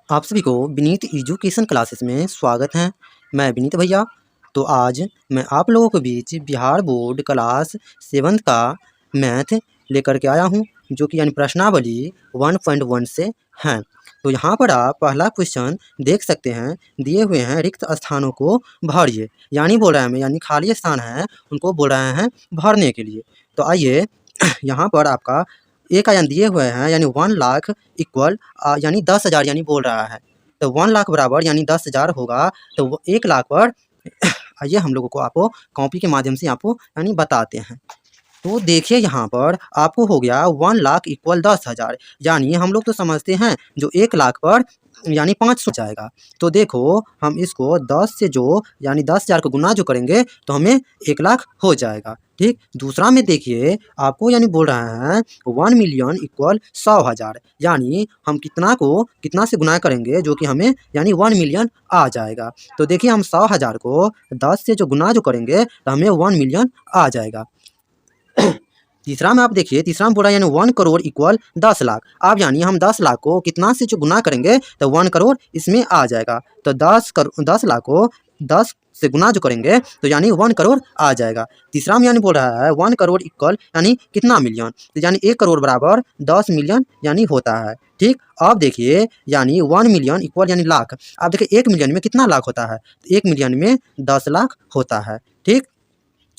आप सभी को विनीत एजुकेशन क्लासेस में स्वागत है। मैं विनीत भैया। तो आज मैं आप लोगों के बीच बिहार बोर्ड क्लास 7 का मैथ लेकर के आया हूं, जो कि यानी प्रश्नावली 1.1 से हैं। तो यहाँ पर आप पहला क्वेश्चन देख सकते हैं, दिए हुए हैं रिक्त स्थानों को भरिए, यानी बोल रहे हैं यानी खाली स्थान है उनको बोल रहे हैं भरने के लिए। तो आइए यहाँ पर आपका ए का यानी दिए हुए हैं यानी 1 लाख इक्वल यानी 10,000 यानी बोल रहा है। तो 1 लाख बराबर यानी 10,000 होगा। तो वो 1 लाख पर आइए हम लोगों को आपको कॉपी के माध्यम से आपको यानी बताते हैं। तो देखिए यहाँ पर आपको हो गया 1 लाख इक्वल 10,000, यानी हम लोग तो समझते हैं जो 1 लाख पर यानी 500 जाएगा। तो देखो हम इसको 10 से जो यानी 10,000 को गुना जो करेंगे तो हमें 1 लाख हो जाएगा। ठीक, दूसरा में देखिए आपको यानी बोल रहे हैं 1 मिलियन इक्वल 100,000, यानी हम कितना से गुना करेंगे जो कि हमें यानी 1 मिलियन आ जाएगा। तो देखिए हम 100,000 को 10 से जो गुना जो करेंगे तो हमें 1 मिलियन आ जाएगा। तीसरा में आप देखिए, तीसरा में बोल रहा है यानी 1 करोड़ इक्वल 10 लाख। अब यानी हम 10 लाख को कितना से जो गुना करेंगे तो 1 करोड़ इसमें आ जाएगा। तो 10 लाख को 10 से गुना जो करेंगे तो यानी 1 करोड़ आ जाएगा। तीसरा में यानी बोल रहा है 1 करोड़ इक्वल यानी कितना मिलियन, तो यानी 1 करोड़ बराबर 10 मिलियन यानी होता है। ठीक, अब देखिए यानी 1 मिलियन इक्वल यानी लाख। अब देखिए 1 मिलियन में कितना लाख होता है, 1 मिलियन में 10 लाख होता है। ठीक,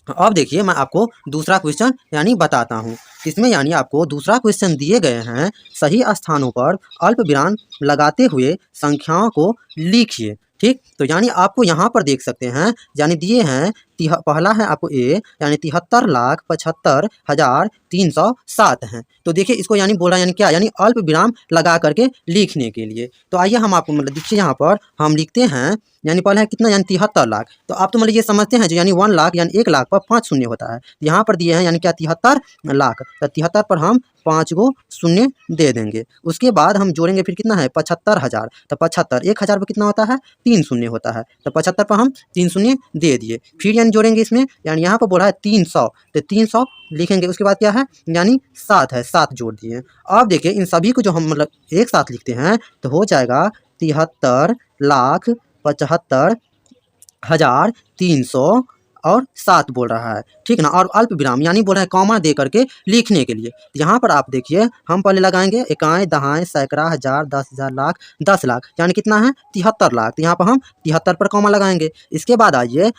अब देखिए मैं आपको दूसरा क्वेश्चन यानी बताता हूँ। इसमें यानी आपको दूसरा क्वेश्चन दिए गए हैं, सही स्थानों पर अल्प विराम लगाते हुए संख्याओं को लिखिए। ठीक, तो यानी आपको यहाँ पर देख सकते हैं यानी दिए हैं पहला है आपको ए यानी 73,75,307 हैं। तो देखिए इसको यानी बोल रहा है यानी क्या, यानी अल्प विराम लगा करके लिखने के लिए। तो आइए हम आपको मतलब देखिए यहाँ पर हम लिखते हैं यानी पहले है कितना यानी 73 लाख। तो आप तो मतलब ये समझते हैं जो यानी 1 लाख यानी 1 लाख पर 5 शून्य होता है। यहाँ पर दिए हैं यानी क्या 73 लाख, तो 73 पर हम 5 गो शून्य दे देंगे। उसके बाद हम जोड़ेंगे फिर कितना है 75,000। तो 75 1,000 पर कितना होता है 3 शून्य होता है। तो 75 पर हम 3 शून्य दे दिए। फिर यानी जोड़ेंगे इसमें यानी यहाँ पर बोला है 300, तो 300 लिखेंगे। उसके बाद क्या है यानी 7 है, 7 जोड़ दिए। अब देखिए इन सभी को जो हम मतलब एक साथ लिखते हैं तो हो जाएगा 73,75,300 और 7 बोल रहा है। ठीक ना, और अल्प विराम यानी बोल रहा है कॉमा दे करके लिखने के लिए। यहाँ पर आप देखिए हम पहले लगाएंगे इकाई दहाई सैकड़ा हज़ार 10,000 लाख 10 लाख यानी कितना है 73 लाख। तो यहाँ पर हम 73 पर कॉमा लगाएंगे। इसके बाद आइए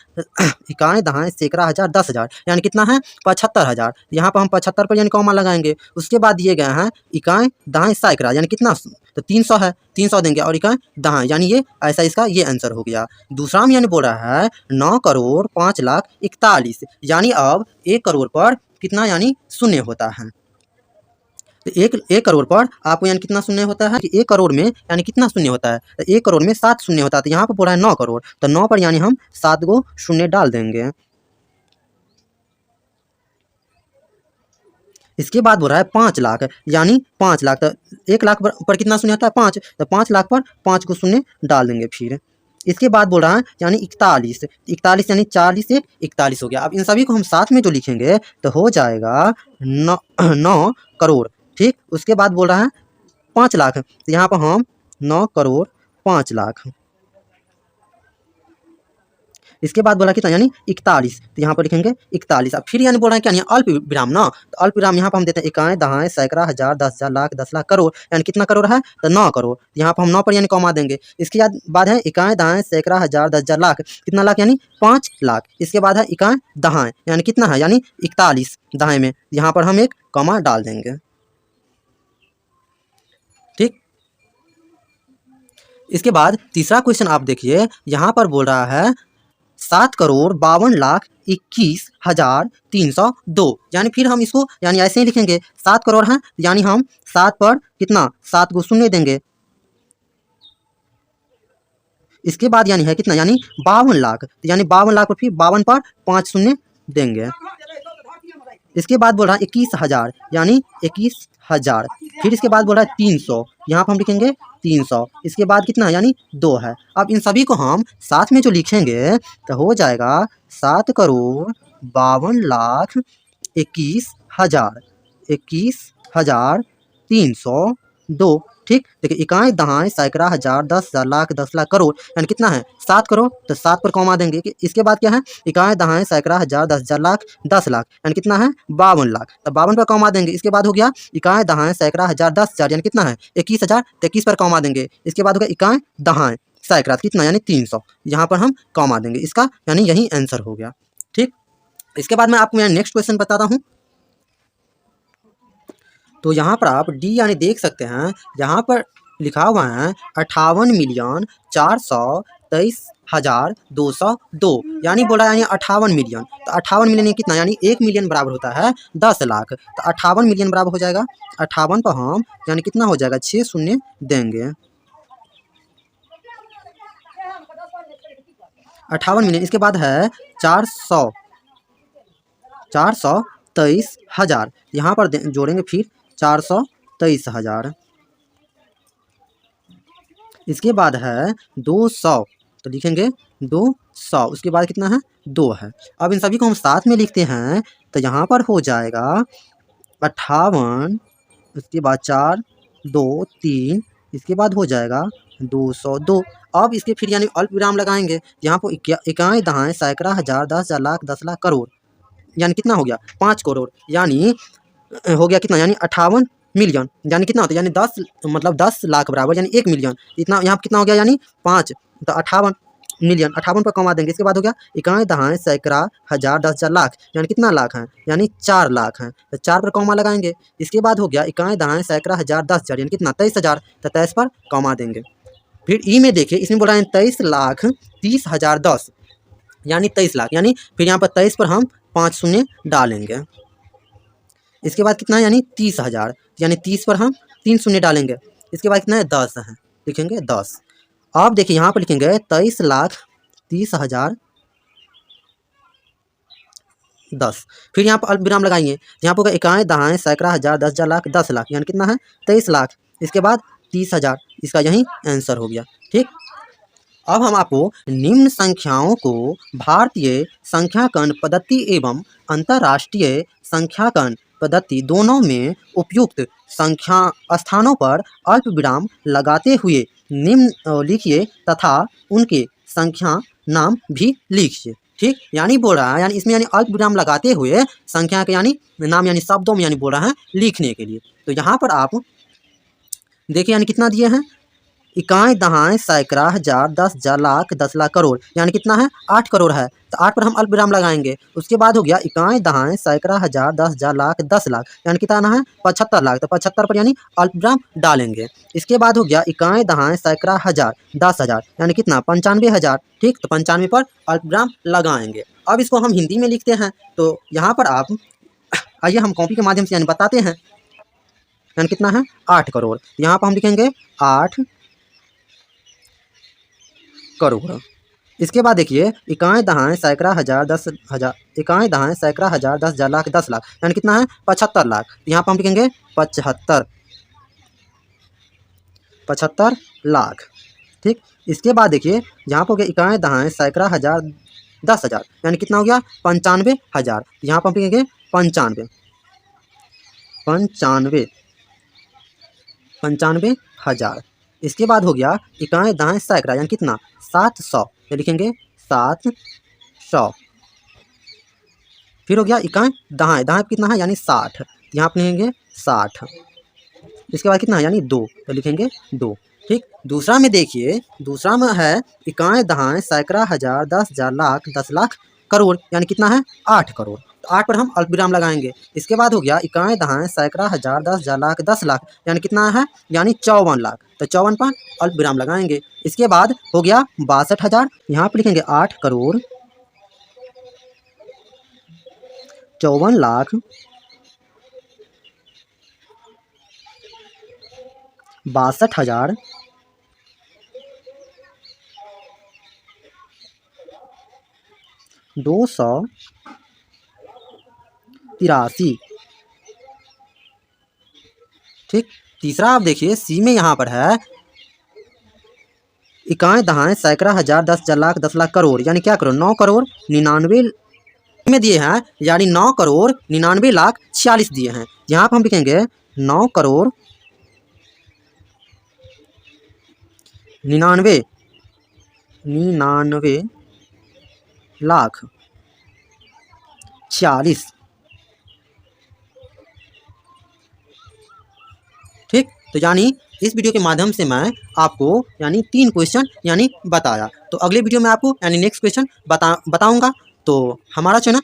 इकाई दहाई सैकड़ा हज़ार 10,000 यानी कितना है 75,000। यहाँ पर हम 75 पर यानी कॉमा लगाएंगे। उसके बाद दिए गए हैं इकाई दहाई सैकड़ा यानी कितना, तो 300 है, 300 देंगे और इकाई दहाई यानी ये ऐसा इसका ये आंसर हो गया। दूसरा में यानी बोल रहा है 9 करोड़ 5,41,000 यानी अब 1 करोड़ पर कितना यानी शून्य होता है। तो एक करोड़ पर आपको यानी कितना शून्य होता है कि 1 करोड़ में यानी कितना शून्य होता है, तो 1 करोड़ में 7 शून्य होता है। तो यहाँ पर बोल रहा है 9 करोड़, तो 9 पर यानी हम 7 गो शून्य डाल देंगे। इसके बाद बोल रहा है 5 लाख यानी 5 लाख, तो 1 लाख पर कितना शून्य होता है 5, तो 5 लाख पर 5 को शून्य डाल देंगे। फिर इसके बाद बोल रहा है यानी 41 यानी 40 से 41 हो गया। अब इन सभी को हम साथ में जो लिखेंगे तो हो जाएगा 9 करोड़। ठीक, उसके बाद बोल रहा है 5 लाख, तो यहाँ पर हम 9 करोड़ 5 लाख। इसके बाद बोला कितना यानी 41, तो यहाँ पर लिखेंगे 41। अब फिर यानी बोल रहे हैं क्या यानी अल्प विराम ना, तो अल्प विराम यहाँ पर हम देते हैं इकाई दहाई सैकड़ा हज़ार 10,000 लाख 10 लाख करोड़ यानी कितना करोड़ है तो 9 करोड़। यहाँ पर हम 9 पर यानी कॉमा देंगे। इसके बाद है इकाई दहाई सैकड़ा हज़ार 10,000 लाख कितना लाख यानी 5 लाख। इसके बाद है इकाई दहाई यानी कितना है यानी 41 दहाई में, यहाँ पर हम एक कॉमा डाल देंगे। ठीक, इसके बाद तीसरा क्वेश्चन आप देखिए यहाँ पर बोल रहा है 7 करोड़ 52,21,302 यानी फिर हम इसको यानी ऐसे ही लिखेंगे 7 करोड़ है यानी हम 7 पर कितना 7 को शून्य देंगे। इसके बाद यानी है कितना यानी 52 लाख, तो यानी 52 लाख पर फिर 52 पर 5 शून्य देंगे। इसके बाद बोल रहा है 21,000 यानी 21,000। फिर इसके बाद बोल रहा है 300, यहाँ पर हम लिखेंगे 300। इसके बाद कितना यानी 2 है। अब इन सभी को हम साथ में जो लिखेंगे तो हो जाएगा 7 करोड़ 52,21,000 21,302। ठीक, देखिए इकाई दहाई सैकड़ा हज़ार 10,000 लाख 10 लाख करोड़ यानी कितना है 7 करोड़, तो 7 पर कॉमा देंगे कि इसके बाद क्या है इकाई दहाई सैकड़ा हज़ार 10,000 लाख 10 लाख यानी कितना है 52 लाख, तो 52 पर कॉमा देंगे। इसके बाद हो गया इकाई दहाई सैकड़ा हज़ार 10,000 यानी कितना है 21,000, तो 21 पर कॉमा देंगे। इसके बाद हो गया इकाई दहाई सैकड़ा कितना यानी 300, यहाँ पर हम कॉमा देंगे इसका, यानी यही आंसर हो गया। ठीक, इसके बाद मैं आपको मैं नेक्स्ट क्वेश्चन बताता हूँ। तो यहाँ पर आप डी यानी देख सकते हैं, यहाँ पर लिखा हुआ है 58,423,202 यानी बोला यानी 58 मिलियन, तो 58 मिलियन यानी कितना यानी 1 मिलियन बराबर होता है 10 लाख, तो 58 मिलियन बराबर हो जाएगा 58 पर हम यानी कितना हो जाएगा 6 शून्य देंगे 58 मिलियन। इसके बाद है 423,000 यहाँ पर जोड़ेंगे फिर 423,000। इसके बाद है 200, तो लिखेंगे 200, उसके बाद कितना है 2 है। अब इन सभी को हम साथ में लिखते हैं, तो यहाँ पर हो जाएगा 58, उसके बाद 4 2 3, इसके बाद हो जाएगा 202। अब इसके फिर यानी अल्प विराम लगाएंगे, यहाँ पर इकाई दहाई सैकड़ा हज़ार 10,000 लाख 10 लाख करोड़ यानी कितना हो गया 5 करोड़, यानी हो गया कितना यानी 58 मिलियन यानी कितना होता है यानी 10 मतलब 10 लाख बराबर यानी 1 मिलियन, इतना यहाँ कितना हो गया यानी 5, तो 58 मिलियन 58 पर कमा देंगे। इसके बाद हो गया इकाई दहाई सैकड़ा हज़ार 10,000 लाख यानी कितना लाख हैं यानी 4 लाख हैं, तो 4 पर कॉमा लगाएंगे। इसके बाद हो गया इकाई दहाई सैकड़ा हज़ार 10,000 यानी कितना 23,000, तो 23 पर कॉमा देंगे। फिर ई में देखिए इसमें बोला है 23,30,010 यानी 23 लाख, यानी फिर यहाँ पर 23 पर हम 5 शून्य डालेंगे। इसके बाद कितना है यानी 30,000 यानी 30 पर हम 3 शून्य डालेंगे। इसके बाद कितना है 10 है, लिखेंगे 10। अब देखिए यहाँ पर लिखेंगे 23,30,010, फिर यहाँ पर अल्प विराम लगाएंगे, यहाँ पर इकाई दहाई सैकड़ा हज़ार 10,000 लाख 10 लाख यानी कितना है 23 लाख, इसके बाद 30,000, इसका यही आंसर हो गया। ठीक, अब हम आपको निम्न संख्याओं को भारतीय संख्याकन पद्धति एवं अंतर्राष्ट्रीय संख्याकन पद्धति दोनों में उपयुक्त संख्या स्थानों पर अल्प विराम लगाते हुए निम्न लिखिए तथा उनके संख्या नाम भी लिखिए। ठीक, यानी बोल रहा है यानी इसमें यानी अल्प विराम लगाते हुए संख्या के यानी नाम यानी शब्दों में यानी बोल रहा है लिखने के लिए। तो यहाँ पर आप देखिए यानी कितना दिए हैं इकाई दहाई सैकड़ा हज़ार 10,000 लाख 10 लाख करोड़ यानी कितना है 8 करोड़ है, तो 8 पर हम अल्प विराम लगाएंगे। उसके बाद हो गया इकाई दहाई सैकड़ा हज़ार 10,000 लाख 10 लाख यानी कितना है 75 लाख, तो 75 पर यानी अल्प विराम डालेंगे। इसके बाद हो गया इकाई दहाई सैकड़ा हज़ार 10,000 यानी कितना 95,000। ठीक, तो 95 पर अल्प विराम लगाएंगे। अब इसको हम हिंदी में लिखते हैं, तो यहाँ पर आप आइए हम कॉपी के माध्यम से यानी बताते हैं, यानी कितना है 8 करोड़, यहाँ पर हम लिखेंगे 8 करोड़। इसके बाद देखिए इकाई दहाई सैकड़ा हज़ार 10,000 इकाई दहाई सैकड़ा हज़ार 10,000 लाख 10 लाख यानी कितना है 75 लाख, यहाँ पर हम लिखेंगे 75 लाख। ठीक, इसके बाद देखिए यहाँ पर हो गया इकाई दहाई सैकड़ा हज़ार 10,000 यानी कितना हो गया 95,000, यहाँ पर हम लिखेंगे 95,000। इसके बाद हो गया इकाई दहाई सैकड़ा यानी कितना 700, ये लिखेंगे 700। फिर हो गया इकाई दहाई, दहाई कितना है यानी 60, यहाँ पर लिखेंगे 60। इसके बाद कितना है यानी 2, तो लिखेंगे 2। ठीक, दूसरा में देखिए दूसरा में है इकाई दहाई सैकड़ा हज़ार 10,000 लाख 10 लाख करोड़ यानी कितना है 8 करोड़, तो 8 पर हम अल्प विराम लगाएंगे। इसके बाद हो गया इकाई दहाई सैकड़ा हज़ार 10,000 लाख 10 लाख यानी कितना है यानी 54 लाख, तो 54 पर अल्प विराम लगाएंगे। इसके बाद हो गया 62,000, यहाँ पर लिखेंगे 8 करोड़ 54 लाख 62,000 283। ठीक, तीसरा आप देखिए सी में यहाँ पर है इकाई दहाई सैकड़ा हज़ार 10,000 लाख 10 लाख करोड़ यानी क्या करोड़ 9 करोड़ 99 में दिए हैं, यानी 9 करोड़ 99 लाख 46 दिए हैं। यहाँ पर हम लिखेंगे 9 करोड़ 99,46। ठीक, तो यानी इस वीडियो के माध्यम से मैं आपको यानी 3 क्वेश्चन यानी बताया। तो अगले वीडियो में आपको यानी नेक्स्ट क्वेश्चन बताऊंगा। तो हमारा चैनल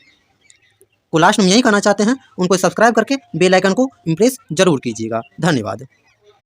को लास्ट में यही कहना चाहते हैं, उनको सब्सक्राइब करके बेल आइकन को प्रेस जरूर कीजिएगा। धन्यवाद।